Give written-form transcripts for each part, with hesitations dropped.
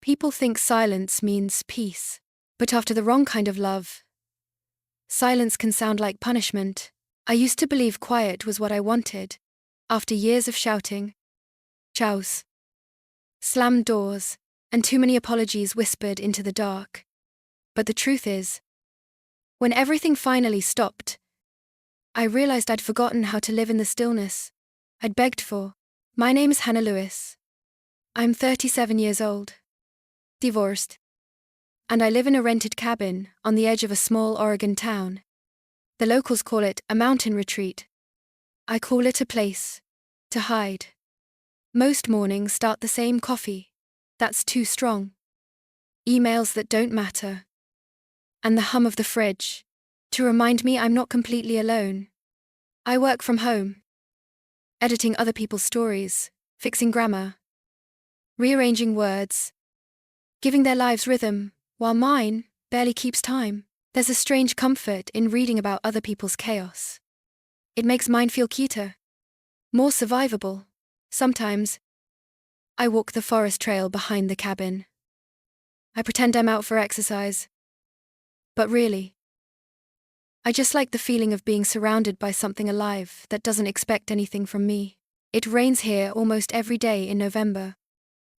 People think silence means peace. But after the wrong kind of love, silence can sound like punishment. I used to believe quiet was what I wanted. After years of shouting, chows, slammed doors, and too many apologies whispered into the dark. But the truth is, when everything finally stopped, I realized I'd forgotten how to live in the stillness I'd begged for. My name is Hannah Lewis. I'm 37 years old, divorced, and I live in a rented cabin on the edge of a small Oregon town. The locals call it a mountain retreat. I call it a place to hide. Most mornings start the same: coffee that's too strong, emails that don't matter, and the hum of the fridge to remind me I'm not completely alone. I work from home, editing other people's stories, fixing grammar, rearranging words, giving their lives rhythm, while mine barely keeps time. There's a strange comfort in reading about other people's chaos. It makes mine feel cuter, more survivable. Sometimes, I walk the forest trail behind the cabin. I pretend I'm out for exercise. But really, I just like the feeling of being surrounded by something alive that doesn't expect anything from me. It rains here almost every day in November.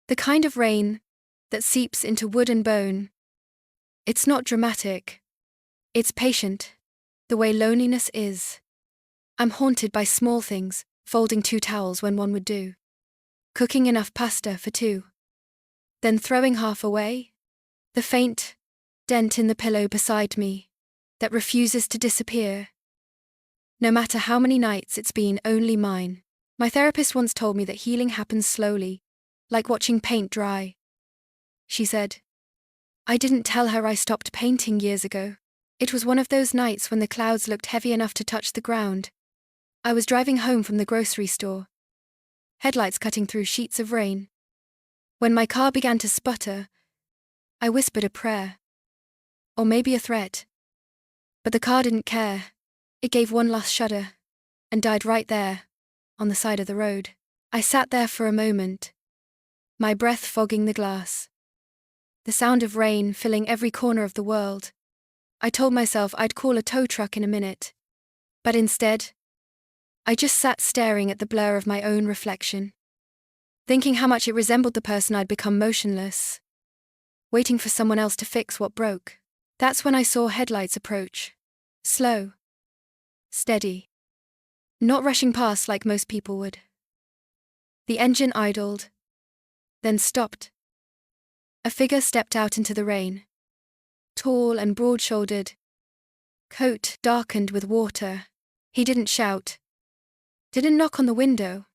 The kind of rain that seeps into wood and bone. It's not dramatic. It's patient, the way loneliness is. I'm haunted by small things, folding 2 towels when one would do, cooking enough pasta for 2, then throwing half away, the faint dent in the pillow beside me that refuses to disappear. No matter how many nights it's been only mine. My therapist once told me that healing happens slowly, like watching paint dry. She said, I didn't tell her I stopped painting years ago. It was one of those nights when the clouds looked heavy enough to touch the ground. I was driving home from the grocery store, headlights cutting through sheets of rain. When my car began to sputter, I whispered a prayer. Or maybe a threat. But the car didn't care. It gave one last shudder and died right there, on the side of the road. I sat there for a moment, my breath fogging the glass. The sound of rain filling every corner of the world. I told myself I'd call a tow truck in a minute. But instead, I just sat staring at the blur of my own reflection, thinking how much it resembled the person I'd become, motionless, waiting for someone else to fix what broke. That's when I saw headlights approach. Slow. Steady. Not rushing past like most people would. The engine idled, then stopped. A figure stepped out into the rain. Tall and broad-shouldered. Coat darkened with water. He didn't shout. Didn't knock on the window.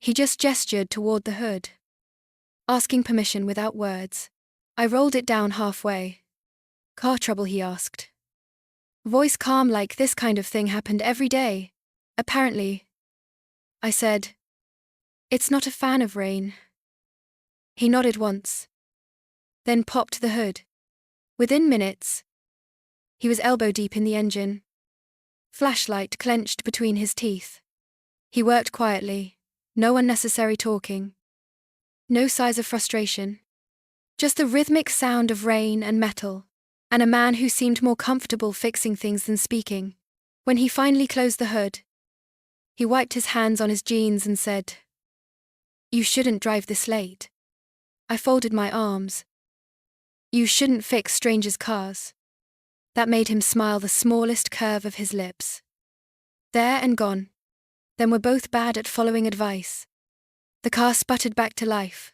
He just gestured toward the hood, asking permission without words. I rolled it down halfway. Car trouble, he asked. Voice calm, like this kind of thing happened every day, apparently. I said, it's not a fan of rain. He nodded once, then popped the hood. Within minutes, he was elbow deep in the engine, flashlight clenched between his teeth. He worked quietly, no unnecessary talking, no sighs of frustration, just the rhythmic sound of rain and metal. And a man who seemed more comfortable fixing things than speaking. When he finally closed the hood, he wiped his hands on his jeans and said, You shouldn't drive this late. I folded my arms. You shouldn't fix strangers' cars. That made him smile the smallest curve of his lips. There and gone. Then we're both bad at following advice. The car sputtered back to life.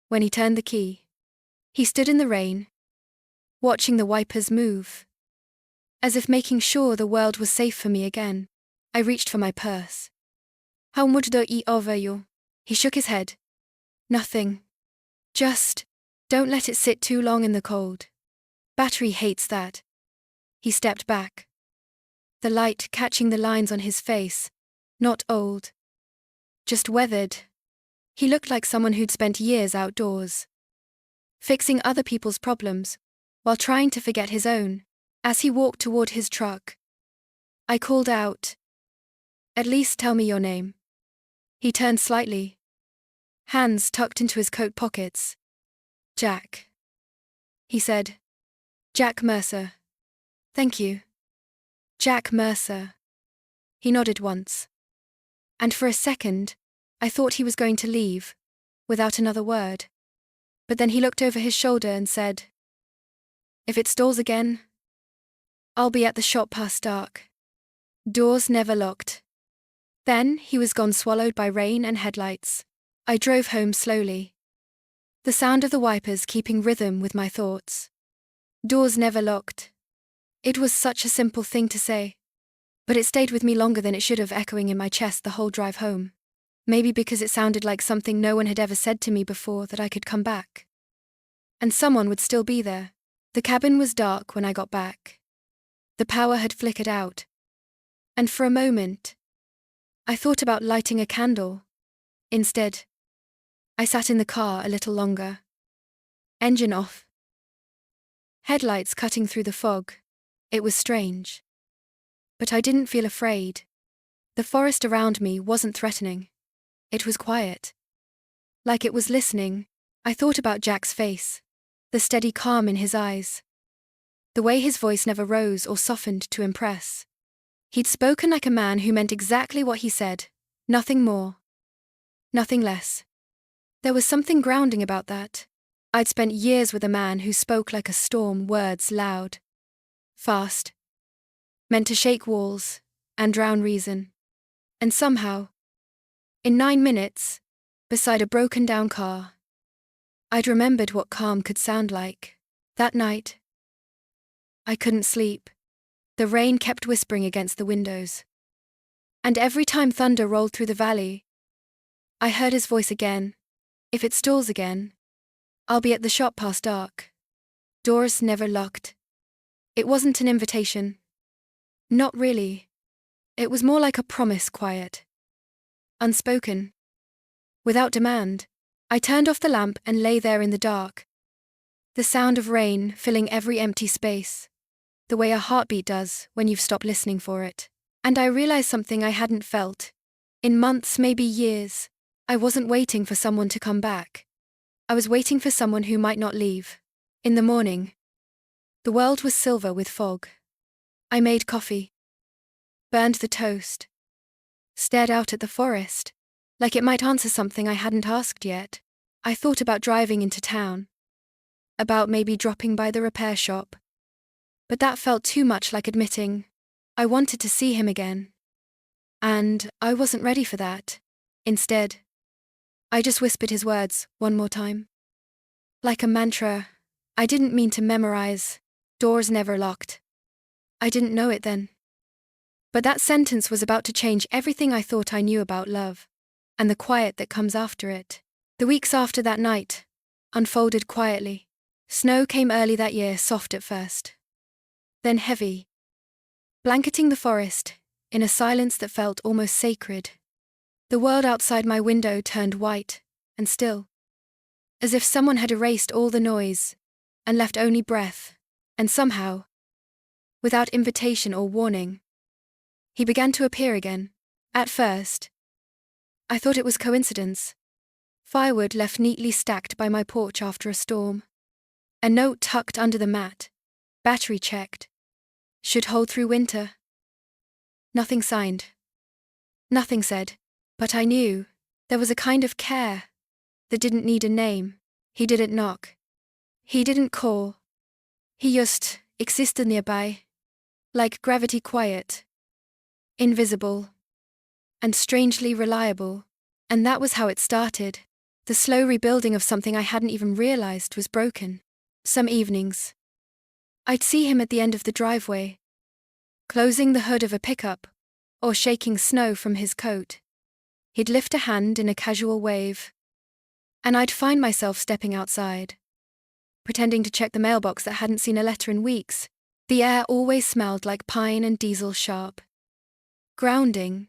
When he turned the key, he stood in the rain, watching the wipers move, as if making sure the world was safe for me again. I reached for my purse. How much do I owe you? He shook his head. Nothing. Just, don't let it sit too long in the cold. Battery hates that. He stepped back, the light catching the lines on his face, not old, just weathered. He looked like someone who'd spent years outdoors, fixing other people's problems, while trying to forget his own. As he walked toward his truck, I called out, At least tell me your name. He turned slightly, hands tucked into his coat pockets. Jack, he said. Jack Mercer. Thank you. Jack Mercer. He nodded once. And for a second, I thought he was going to leave, without another word. But then he looked over his shoulder and said, "If it stalls again, I'll be at the shop past dark. Doors never locked." Then he was gone, swallowed by rain and headlights. I drove home slowly, the sound of the wipers keeping rhythm with my thoughts. Doors never locked. It was such a simple thing to say, but it stayed with me longer than it should have, echoing in my chest the whole drive home. Maybe because it sounded like something no one had ever said to me before, that I could come back. And someone would still be there. The cabin was dark when I got back. The power had flickered out. And for a moment, I thought about lighting a candle. Instead, I sat in the car a little longer. Engine off. Headlights cutting through the fog. It was strange. But I didn't feel afraid. The forest around me wasn't threatening. It was quiet. Like it was listening. I thought about Jack's face, the steady calm in his eyes, the way his voice never rose or softened to impress. He'd spoken like a man who meant exactly what he said, nothing more, nothing less. There was something grounding about that. I'd spent years with a man who spoke like a storm, words loud, fast, meant to shake walls and drown reason. And somehow, in 9 minutes, beside a broken-down car, I'd remembered what calm could sound like. That night, I couldn't sleep. The rain kept whispering against the windows. And every time thunder rolled through the valley, I heard his voice again. "If it stalls again, I'll be at the shop past dark. Doors never locked." It wasn't an invitation. Not really. It was more like a promise, quiet, unspoken, without demand. I turned off the lamp and lay there in the dark. The sound of rain filling every empty space, the way a heartbeat does when you've stopped listening for it. And I realized something I hadn't felt in months, maybe years. I wasn't waiting for someone to come back. I was waiting for someone who might not leave. In the morning, the world was silver with fog. I made coffee, burned the toast, stared out at the forest, like it might answer something I hadn't asked yet. I thought about driving into town, about maybe dropping by the repair shop. But that felt too much like admitting I wanted to see him again. And I wasn't ready for that. Instead, I just whispered his words one more time. Like a mantra I didn't mean to memorize. Doors never locked. I didn't know it then. But that sentence was about to change everything I thought I knew about love, and the quiet that comes after it. The weeks after that night unfolded quietly. Snow came early that year, soft at first, then heavy, blanketing the forest in a silence that felt almost sacred. The world outside my window turned white and still, as if someone had erased all the noise and left only breath. And somehow, without invitation or warning, he began to appear again. At first, I thought it was coincidence. Firewood left neatly stacked by my porch after a storm. A note tucked under the mat, battery checked, should hold through winter. Nothing signed. Nothing said. But I knew there was a kind of care that didn't need a name. He didn't knock. He didn't call. He just existed nearby, like gravity, quiet, invisible, and strangely reliable. And that was how it started, the slow rebuilding of something I hadn't even realized was broken. Some evenings, I'd see him at the end of the driveway, closing the hood of a pickup, or shaking snow from his coat. He'd lift a hand in a casual wave, and I'd find myself stepping outside, pretending to check the mailbox that hadn't seen a letter in weeks. The air always smelled like pine and diesel, sharp, grounding.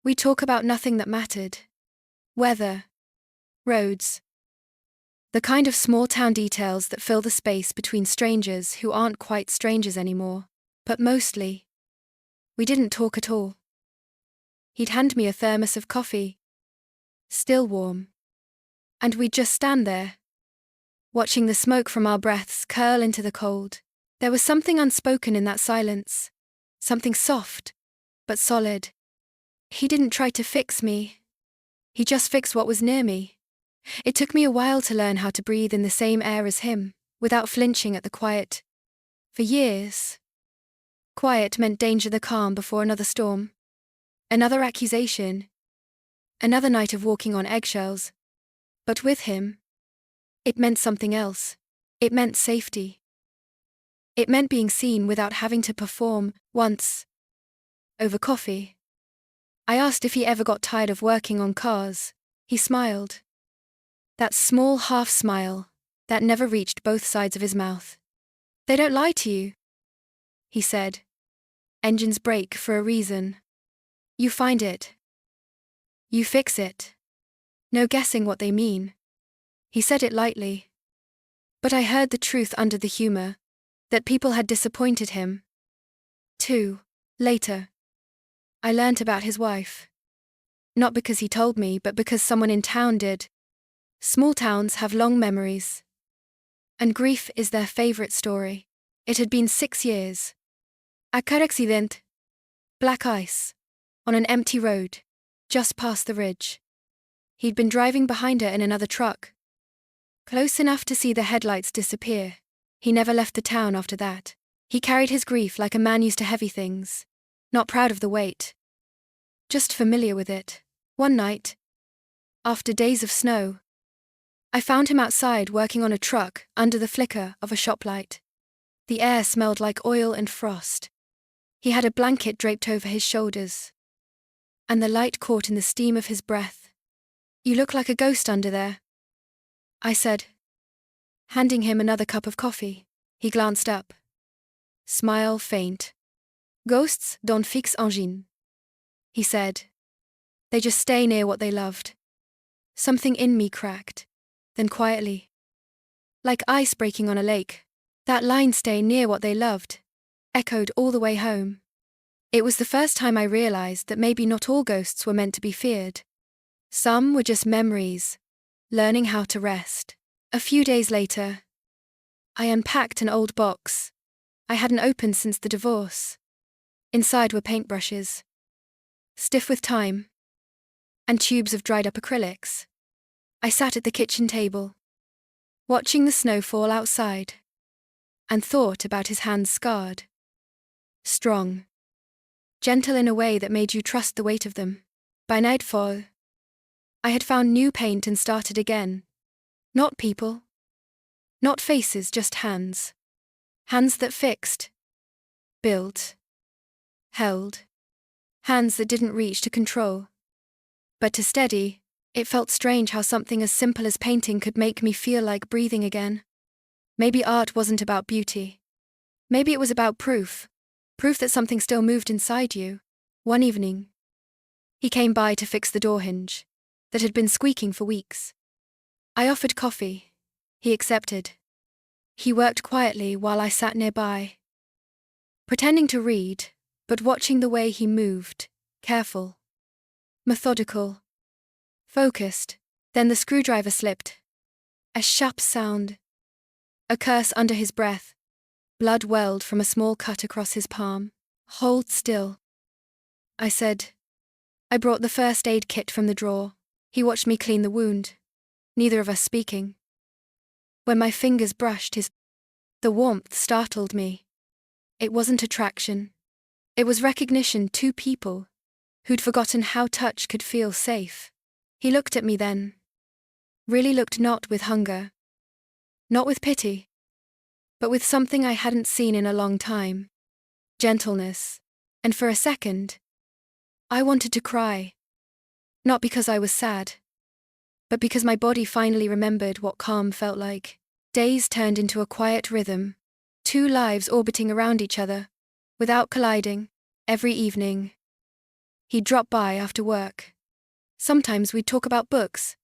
We'd talk about nothing that mattered. Weather, roads, the kind of small-town details that fill the space between strangers who aren't quite strangers anymore. But mostly, we didn't talk at all. He'd hand me a thermos of coffee, still warm, and we'd just stand there, watching the smoke from our breaths curl into the cold. There was something unspoken in that silence, something soft, but solid. He didn't try to fix me. He just fixed what was near me. It took me a while to learn how to breathe in the same air as him, without flinching at the quiet. For years, quiet meant danger, the calm before another storm. Another accusation. Another night of walking on eggshells. But with him, it meant something else. It meant safety. It meant being seen without having to perform. Once, over coffee, I asked if he ever got tired of working on cars. He smiled. That small half-smile that never reached both sides of his mouth. "They don't lie to you," he said. "Engines break for a reason. You find it. You fix it. No guessing what they mean." He said it lightly. But I heard the truth under the humor, that people had disappointed him. Too. Later, I learnt about his wife. Not because he told me, but because someone in town did. Small towns have long memories. And grief is their favorite story. It had been 6 years. A car accident. Black ice. On an empty road. Just past the ridge. He'd been driving behind her in another truck. Close enough to see the headlights disappear. He never left the town after that. He carried his grief like a man used to heavy things. Not proud of the weight. Just familiar with it. One night, after days of snow, I found him outside working on a truck under the flicker of a shop light. The air smelled like oil and frost. He had a blanket draped over his shoulders, and the light caught in the steam of his breath. "You look like a ghost under there," I said, handing him another cup of coffee. He glanced up. Smile faint. "Ghosts don't fix engine," he said. "They just stay near what they loved." Something in me cracked. Then quietly, like ice breaking on a lake, that line, "stay near what they loved," echoed all the way home. It was the first time I realized that maybe not all ghosts were meant to be feared. Some were just memories, learning how to rest. A few days later, I unpacked an old box I hadn't opened since the divorce. Inside were paintbrushes, stiff with time, and tubes of dried up acrylics. I sat at the kitchen table, watching the snow fall outside, and thought about his hands scarred. Strong. Gentle in a way that made you trust the weight of them. By nightfall, I had found new paint and started again. Not people. Not faces, just hands. Hands that fixed. Built. Held. Hands that didn't reach to control, but to steady. It felt strange how something as simple as painting could make me feel like breathing again. Maybe art wasn't about beauty. Maybe it was about proof. Proof that something still moved inside you. One evening, he came by to fix the door hinge that had been squeaking for weeks. I offered coffee. He accepted. He worked quietly while I sat nearby, pretending to read, but watching the way he moved, careful, methodical, focused. Then the screwdriver slipped. A sharp sound. A curse under his breath. Blood welled from a small cut across his palm. "Hold still," I said. I brought the first aid kit from the drawer. He watched me clean the wound, neither of us speaking. When my fingers brushed the warmth startled me. It wasn't attraction. It was recognition. 2 people who'd forgotten how touch could feel safe. He looked at me then. Really looked, not with hunger, not with pity, but with something I hadn't seen in a long time. Gentleness. And for a second, I wanted to cry. Not because I was sad, but because my body finally remembered what calm felt like. Days turned into a quiet rhythm. 2 lives orbiting around each other, without colliding. Every evening, he'd drop by after work. Sometimes we'd talk about books.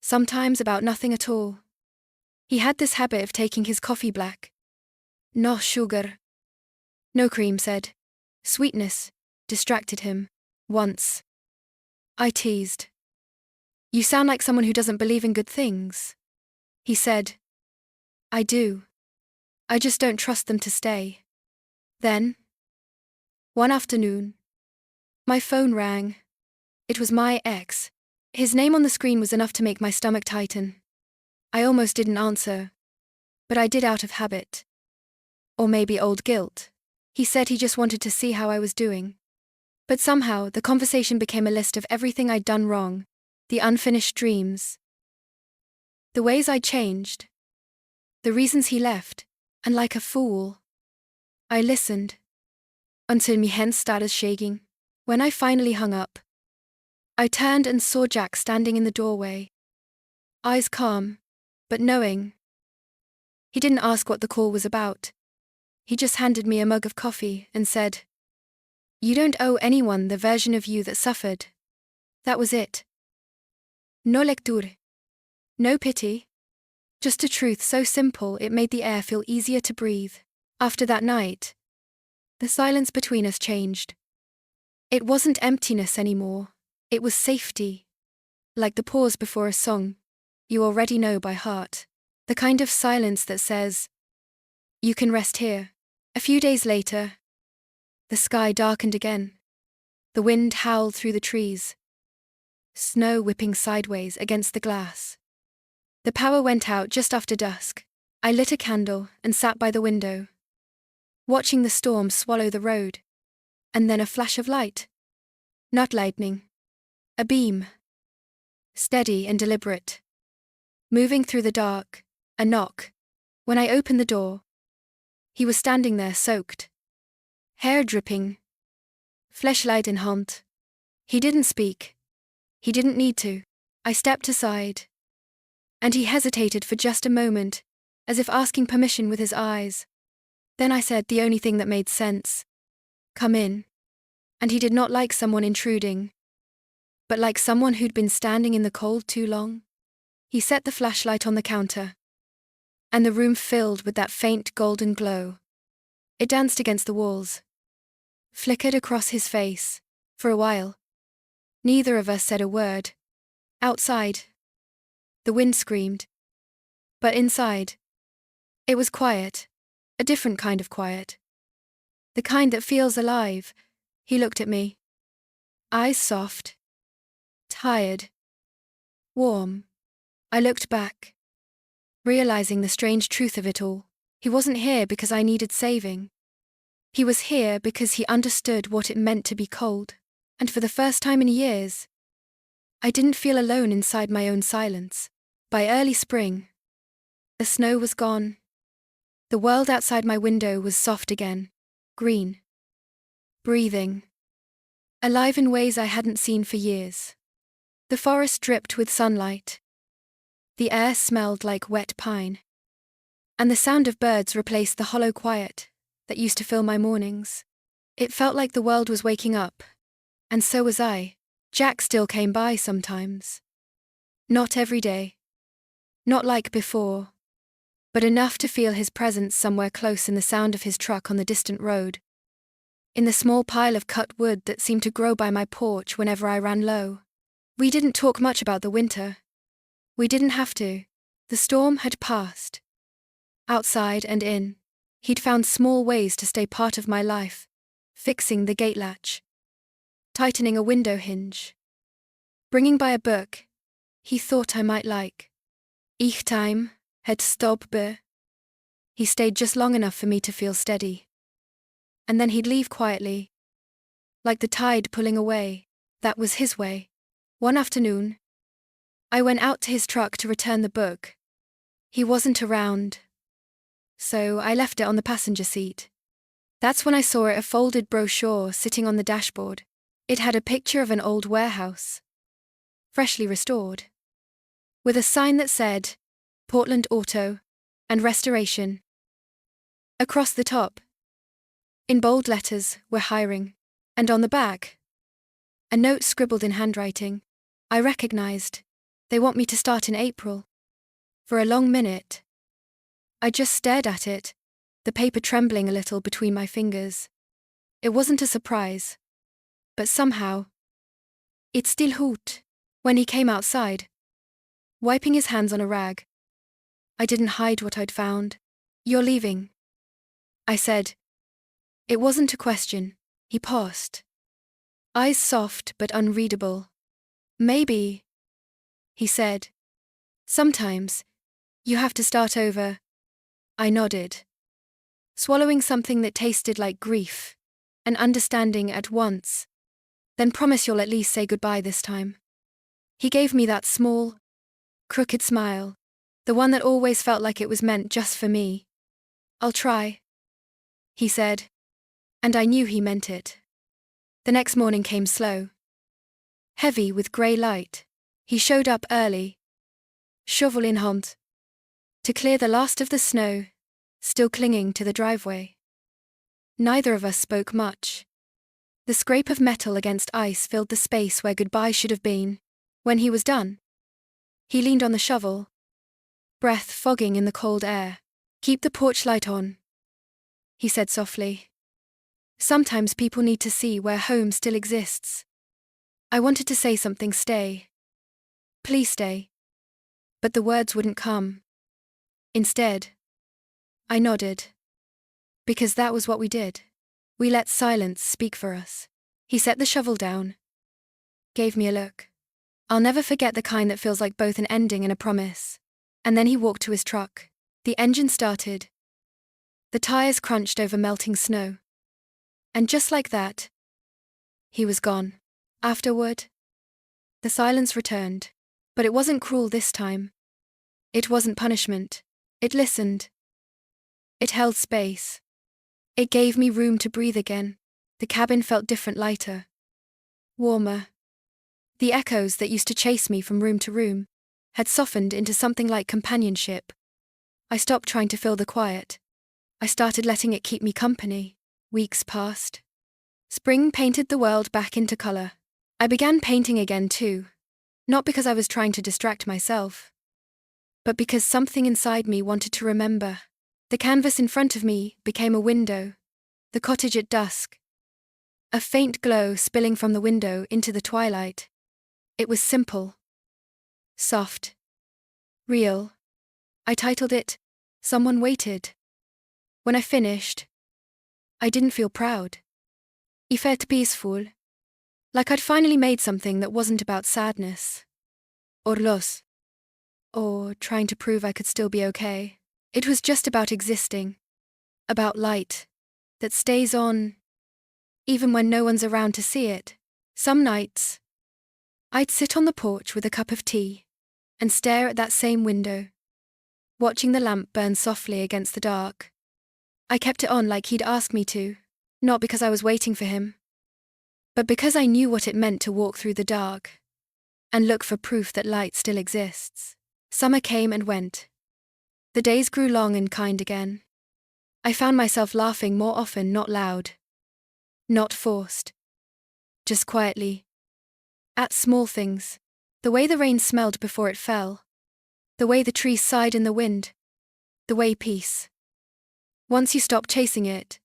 Sometimes about nothing at all. He had this habit of taking his coffee black. "No sugar." "No cream," said. Sweetness distracted him. Once, I teased. "You sound like someone who doesn't believe in good things," he said. I do. I just don't trust them to stay. Then, one afternoon, my phone rang. It was my ex. His name on the screen was enough to make my stomach tighten. I almost didn't answer, but I did out of habit. Or maybe old guilt. He said he just wanted to see how I was doing. But somehow, the conversation became a list of everything I'd done wrong, the unfinished dreams, the ways I'd changed, the reasons he left, and like a fool, I listened, until my hands started shaking. When I finally hung up, I turned and saw Jack standing in the doorway, eyes calm, but knowing. He didn't ask what the call was about. He just handed me a mug of coffee and said, "You don't owe anyone the version of you that suffered." That was it. No lecture. No pity. Just a truth so simple it made the air feel easier to breathe. After that night, the silence between us changed. It wasn't emptiness anymore. It was safety. Like the pause before a song you already know by heart. The kind of silence that says, "You can rest here." A few days later, the sky darkened again. The wind howled through the trees, snow whipping sideways against the glass. The power went out just after dusk. I lit a candle and sat by the window, watching the storm swallow the road. And then a flash of light. Not lightning. A beam. Steady and deliberate. Moving through the dark. A knock. When I opened the door, he was standing there soaked. Hair dripping. Flashlight in hand. He didn't speak. He didn't need to. I stepped aside, and he hesitated for just a moment, as if asking permission with his eyes. Then I said the only thing that made sense. "Come in." And he did not like someone intruding, but like someone who'd been standing in the cold too long. He set the flashlight on the counter, and the room filled with that faint golden glow. It danced against the walls, flickered across his face. For a while, neither of us said a word. Outside, the wind screamed. But inside, it was quiet, a different kind of quiet. The kind that feels alive. He looked at me. Eyes soft, tired, warm. I looked back, realizing the strange truth of it all. He wasn't here because I needed saving. He was here because he understood what it meant to be cold. And for the first time in years, I didn't feel alone inside my own silence. By early spring, the snow was gone. The world outside my window was soft again, green, breathing, alive in ways I hadn't seen for years. The forest dripped with sunlight. The air smelled like wet pine. And the sound of birds replaced the hollow quiet that used to fill my mornings. It felt like the world was waking up, and so was I. Jack still came by sometimes. Not every day. Not like before. But enough to feel his presence somewhere close in the sound of his truck on the distant road. In the small pile of cut wood that seemed to grow by my porch whenever I ran low. We didn't talk much about the winter. We didn't have to. The storm had passed. Outside and in, he'd found small ways to stay part of my life. Fixing the gate latch. Tightening a window hinge. Bringing by a book he thought I might like. Each time had stopped. He stayed just long enough for me to feel steady. And then he'd leave quietly. Like the tide pulling away. That was his way. One afternoon, I went out to his truck to return the book. He wasn't around, so I left it on the passenger seat. That's when I saw a folded brochure sitting on the dashboard. It had a picture of an old warehouse, freshly restored, with a sign that said, Portland Auto and Restoration. Across the top, in bold letters, "We're hiring." And on the back, a note scribbled in handwriting. I recognized. They want me to start in April. For a long minute, I just stared at it, the paper trembling a little between my fingers. It wasn't a surprise. But somehow, it still hoot. When he came outside, wiping his hands on a rag, I didn't hide what I'd found. You're leaving, I said. It wasn't a question. He paused. Eyes soft but unreadable. Maybe, he said. Sometimes, you have to start over. I nodded, swallowing something that tasted like grief and understanding at once. Then promise you'll at least say goodbye this time. He gave me that small, crooked smile, the one that always felt like it was meant just for me. I'll try, he said, and I knew he meant it. The next morning came slow, heavy with grey light. He showed up early, shovel in hand, to clear the last of the snow, still clinging to the driveway. Neither of us spoke much. The scrape of metal against ice filled the space where goodbye should have been. When he was done, he leaned on the shovel, breath fogging in the cold air. Keep the porch light on, he said softly. Sometimes people need to see where home still exists. I wanted to say something, stay. Please stay. But the words wouldn't come. Instead, I nodded. Because that was what we did. We let silence speak for us. He set the shovel down, gave me a look. I'll never forget the kind that feels like both an ending and a promise. And then he walked to his truck. The engine started. The tires crunched over melting snow. And just like that, he was gone. Afterward, the silence returned. But it wasn't cruel this time. It wasn't punishment. It listened. It held space. It gave me room to breathe again. The cabin felt different, lighter, warmer. The echoes that used to chase me from room to room had softened into something like companionship. I stopped trying to fill the quiet. I started letting it keep me company. Weeks passed. Spring painted the world back into color. I began painting again too, not because I was trying to distract myself, but because something inside me wanted to remember. The canvas in front of me became a window, the cottage at dusk, a faint glow spilling from the window into the twilight. It was simple, soft, real. I titled it, Someone Waited. When I finished, I didn't feel proud. I felt peaceful, like I'd finally made something that wasn't about sadness, or loss, or trying to prove I could still be okay. It was just about existing, about light that stays on, even when no one's around to see it. Some nights, I'd sit on the porch with a cup of tea and stare at that same window, watching the lamp burn softly against the dark. I kept it on like he'd asked me to, not because I was waiting for him, but because I knew what it meant to walk through the dark and look for proof that light still exists. Summer came and went. The days grew long and kind again. I found myself laughing more often, not loud, not forced, just quietly. At small things. The way the rain smelled before it fell. The way the trees sighed in the wind. The way peace, once you stopped chasing it,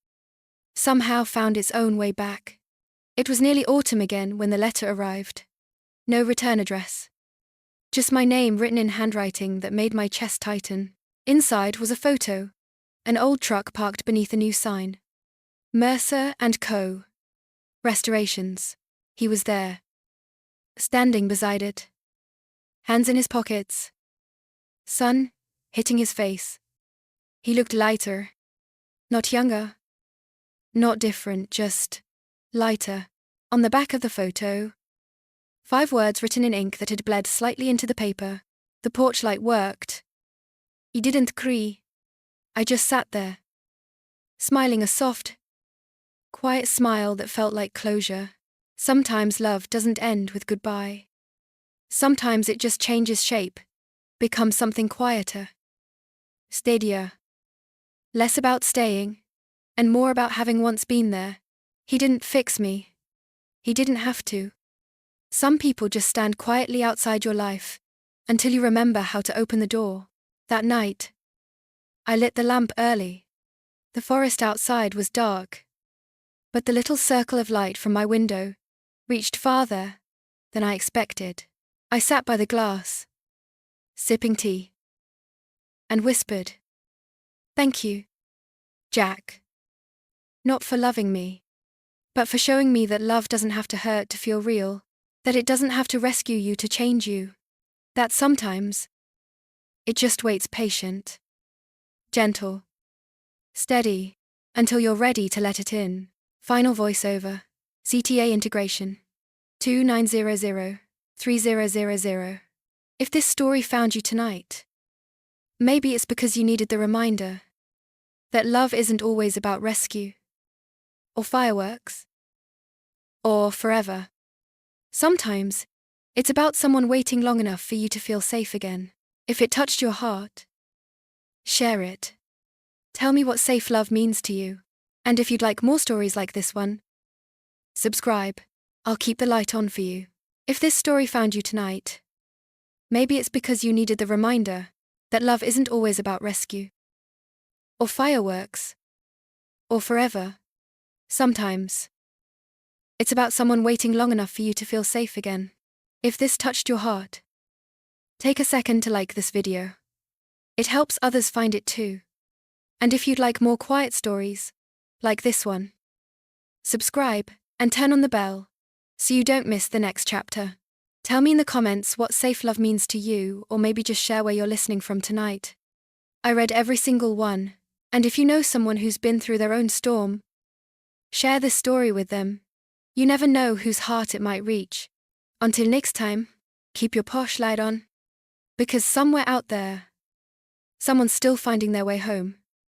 somehow found its own way back. It was nearly autumn again when the letter arrived. No return address. Just my name written in handwriting that made my chest tighten. Inside was a photo, an old truck parked beneath a new sign. Mercer and Co. Restorations. He was there, standing beside it, hands in his pockets. Sun hitting his face. He looked lighter, not younger, not different, just lighter. On the back of the photo, 5 words written in ink that had bled slightly into the paper. The porch light worked. I didn't cry. I just sat there, smiling a soft, quiet smile that felt like closure. Sometimes love doesn't end with goodbye. Sometimes it just changes shape, becomes something quieter, steadier. Less about staying, and more about having once been there. He didn't fix me. He didn't have to. Some people just stand quietly outside your life, until you remember how to open the door. That night, I lit the lamp early. The forest outside was dark, but the little circle of light from my window reached farther than I expected. I sat by the glass, sipping tea, and whispered, "Thank you, Jack. Not for loving me, but for showing me that love doesn't have to hurt to feel real, that it doesn't have to rescue you to change you, that sometimes it just waits patient, gentle, steady, until you're ready to let it in." Final voiceover, CTA integration, 2900-3000. If this story found you tonight, maybe it's because you needed the reminder that love isn't always about rescue, or fireworks, or forever. Sometimes, it's about someone waiting long enough for you to feel safe again. If it touched your heart, share it. Tell me what safe love means to you. And if you'd like more stories like this one, subscribe. I'll keep the light on for you. If this story found you tonight, maybe it's because you needed the reminder that love isn't always about rescue, or fireworks, or forever. Sometimes, it's about someone waiting long enough for you to feel safe again. If this touched your heart, take a second to like this video. It helps others find it too. And if you'd like more quiet stories, like this one, subscribe and turn on the bell so you don't miss the next chapter. Tell me in the comments what safe love means to you, or maybe just share where you're listening from tonight. I read every single one, and if you know someone who's been through their own storm, share this story with them. You never know whose heart it might reach. Until next time, keep your posh light on, because somewhere out there, someone's still finding their way home.